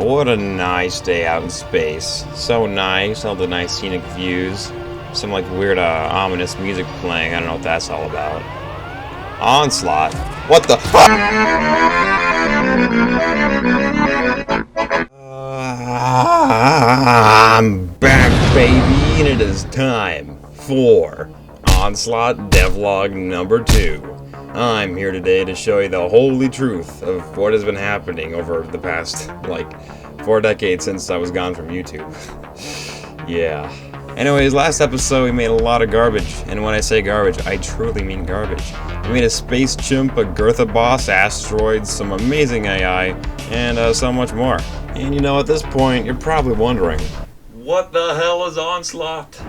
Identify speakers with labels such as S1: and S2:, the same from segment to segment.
S1: what a nice day out in space. So nice, all the nice scenic views. Some like weird ominous music playing. I don't know what that's all about. Onslaught? What the fuck? I'm back, baby, and it is time for Onslaught Devlog number 2. I'm here today to show you the holy truth of what has been happening over the past, 4 decades since I was gone from YouTube. Yeah. Anyways, last episode we made a lot of garbage, and when I say garbage, I truly mean garbage. We made a space chimp, a Girtha boss, asteroids, some amazing AI, and so much more. And you know, at this point, you're probably wondering, what the hell is Onslaught?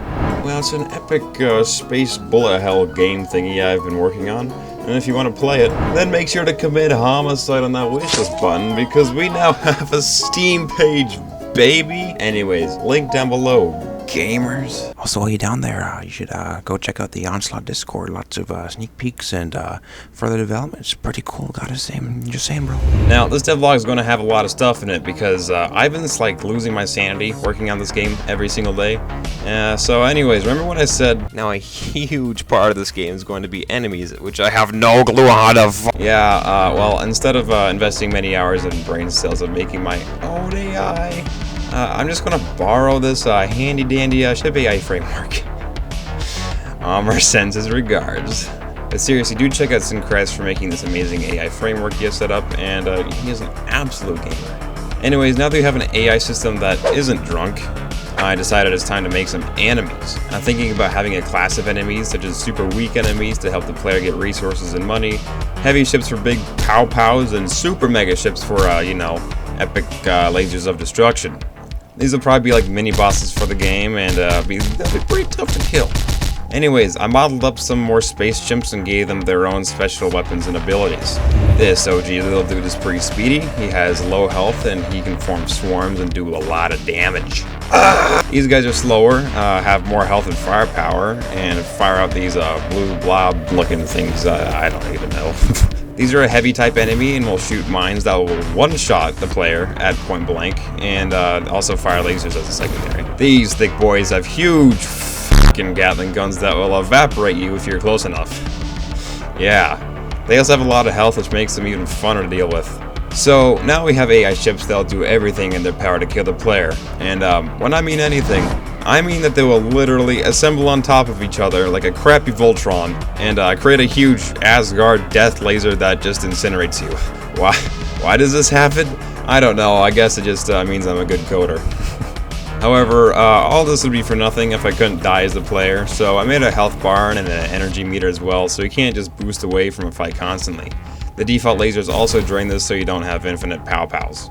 S1: Well, it's an epic space bullet hell game thingy I've been working on, and if you want to play it, then make sure to commit homicide on that wishlist button, because we now have a Steam page, baby! Anyways, link down below, gamers.
S2: Also, while you're down there, you should go check out the Onslaught Discord. Lots of sneak peeks and further developments. Pretty cool, gotta say. I'm just saying, bro.
S1: Now, this devlog is going to have a lot of stuff in it because I've been losing my sanity working on this game every single day. So anyways, remember when I said now a huge part of this game is going to be enemies, which I have no clue how to well, instead of investing many hours in brain cells of making my own AI, I'm just gonna borrow this handy-dandy ship AI framework. Armor sends his regards. But seriously, do check out Syncrest for making this amazing AI framework he has set up, and he is an absolute gamer. Anyways, now that we have an AI system that isn't drunk, I decided it's time to make some enemies. I'm thinking about having a class of enemies, such as super weak enemies to help the player get resources and money, heavy ships for big pow-pows, and super mega ships for, epic lasers of destruction. These will probably be like mini bosses for the game, and they'll be pretty tough to kill. Anyways, I modeled up some more space chimps and gave them their own special weapons and abilities. This OG little dude is pretty speedy, he has low health, and he can form swarms and do a lot of damage. These guys are slower, have more health and firepower, and fire out these blue blob looking things, I don't even know. These are a heavy type enemy and will shoot mines that will one-shot the player at point blank, and also fire lasers as a secondary. These thick boys have huge f***ing Gatling guns that will evaporate you if you're close enough. Yeah. They also have a lot of health, which makes them even funner to deal with. So now we have AI ships that'll do everything in their power to kill the player, and when I mean anything, I mean that they will literally assemble on top of each other like a crappy Voltron and create a huge Asgard death laser that just incinerates you. Why does this happen? I don't know, I guess it just means I'm a good coder. However, all this would be for nothing if I couldn't die as the player, so I made a health bar and an energy meter as well, so you can't just boost away from a fight constantly. The default lasers also drain this so you don't have infinite pow-pows.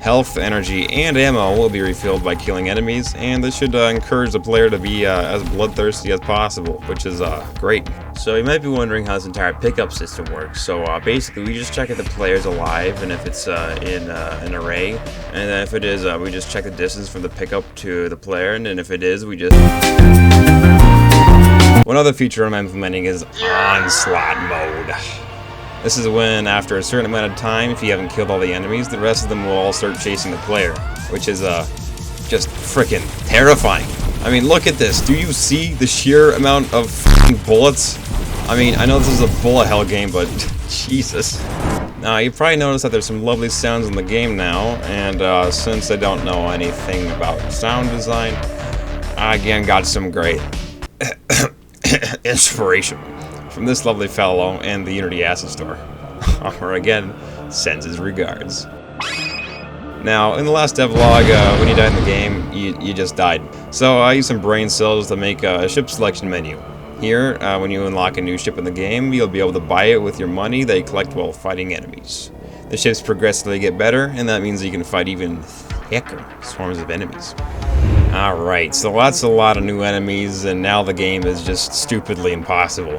S1: Health, energy, and ammo will be refilled by killing enemies, and this should encourage the player to be as bloodthirsty as possible, which is great. So you might be wondering how this entire pickup system works. So basically we just check if the player's alive and if it's in an array, and then if it is, we just check the distance from the pickup to the player, and then if it is, we just... One other feature I'm implementing is Onslaught mode. This is when, after a certain amount of time, if you haven't killed all the enemies, the rest of them will all start chasing the player, which is just frickin' terrifying. I mean, look at this. Do you see the sheer amount of f***ing bullets? I mean, I know this is a bullet hell game, but Jesus. Now, you probably noticed that there's some lovely sounds in the game now, and since I don't know anything about sound design, I again got some great inspiration from this lovely fellow and the Unity Asset Store. Or again, sends his regards. Now, in the last devlog, when you died in the game, you just died. So I used some brain cells to make a ship selection menu. Here, when you unlock a new ship in the game, you'll be able to buy it with your money that you collect while fighting enemies. The ships progressively get better, and that means you can fight even thicker swarms of enemies. Alright, so that's a lot of new enemies, and now the game is just stupidly impossible.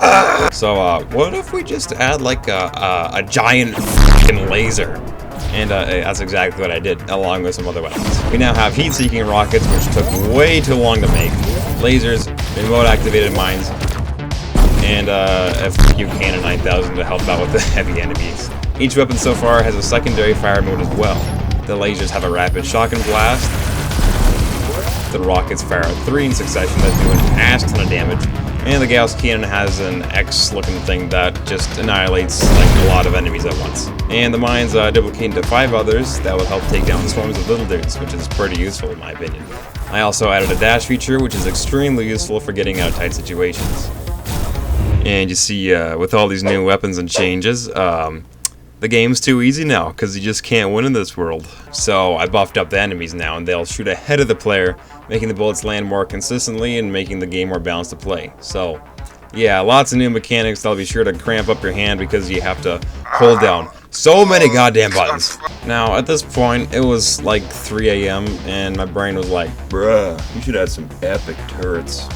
S1: So, what if we just add, a giant f***ing laser? And, that's exactly what I did, along with some other weapons. We now have heat-seeking rockets, which took way too long to make, lasers, remote-activated mines, and, a FQ Cannon 9000 to help out with the heavy enemies. Each weapon so far has a secondary fire mode as well. The lasers have a rapid shock and blast. The rockets fire 3 in succession that do an ass ton of damage. And the Gauss cannon has an X-looking thing that just annihilates like a lot of enemies at once. And the mines duplicate into 5 others that will help take down swarms of little dudes, which is pretty useful in my opinion. I also added a dash feature, which is extremely useful for getting out of tight situations. And you see, with all these new weapons and changes, the game's too easy now, because you just can't win in this world. So I buffed up the enemies now, and they'll shoot ahead of the player, making the bullets land more consistently and making the game more balanced to play. So, yeah, lots of new mechanics that'll be sure to cramp up your hand because you have to hold down so many goddamn buttons. Now, at this point, it was like 3 AM, and my brain was like, bruh, you should add some epic turrets.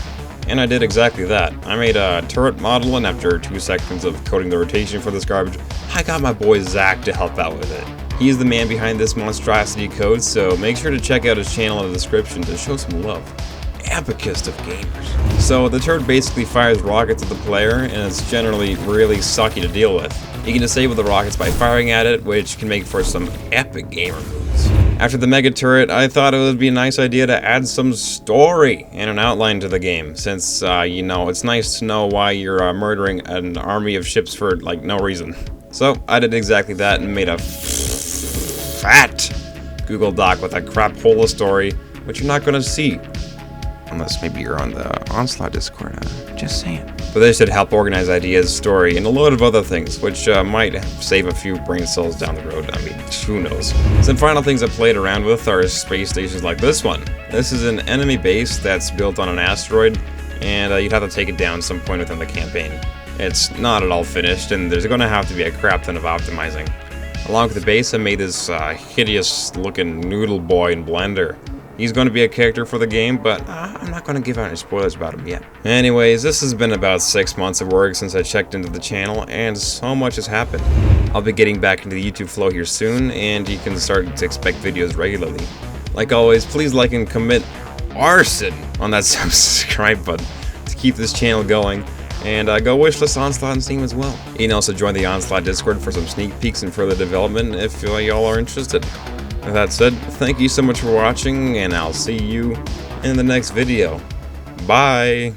S1: And I did exactly that. I made a turret model, and after 2 seconds of coding the rotation for this garbage, I got my boy Zach to help out with it. He's the man behind this monstrosity code, so make sure to check out his channel in the description to show some love. Epicest of gamers. So the turret basically fires rockets at the player, and it's generally really sucky to deal with. You can disable the rockets by firing at it, which can make for some epic gamer moves. After the mega turret, I thought it would be a nice idea to add some story and an outline to the game, since, you know, it's nice to know why you're murdering an army of ships for, like, no reason. So, I did exactly that and made a fat Google Doc with a crap hole of story, which you're not gonna see.
S2: Unless maybe you're on the Onslaught Discord, just saying.
S1: But this should help organize ideas, story, and a load of other things, which might save a few brain cells down the road. I mean, who knows. Some final things I played around with are space stations like this one. This is an enemy base that's built on an asteroid, and you'd have to take it down at some point within the campaign. It's not at all finished, and there's going to have to be a crap ton of optimizing. Along with the base, I made this hideous-looking noodle boy in Blender. He's going to be a character for the game, but I'm not going to give out any spoilers about him yet. Anyways, this has been about 6 months of work since I checked into the channel, and so much has happened. I'll be getting back into the YouTube flow here soon, and you can start to expect videos regularly. Like always, please like and commit arson on that subscribe button to keep this channel going. And go wishlist Onslaught and Steam as well. You can also join the Onslaught Discord for some sneak peeks and further development if y'all are interested. With that said, thank you so much for watching, and I'll see you in the next video. Bye!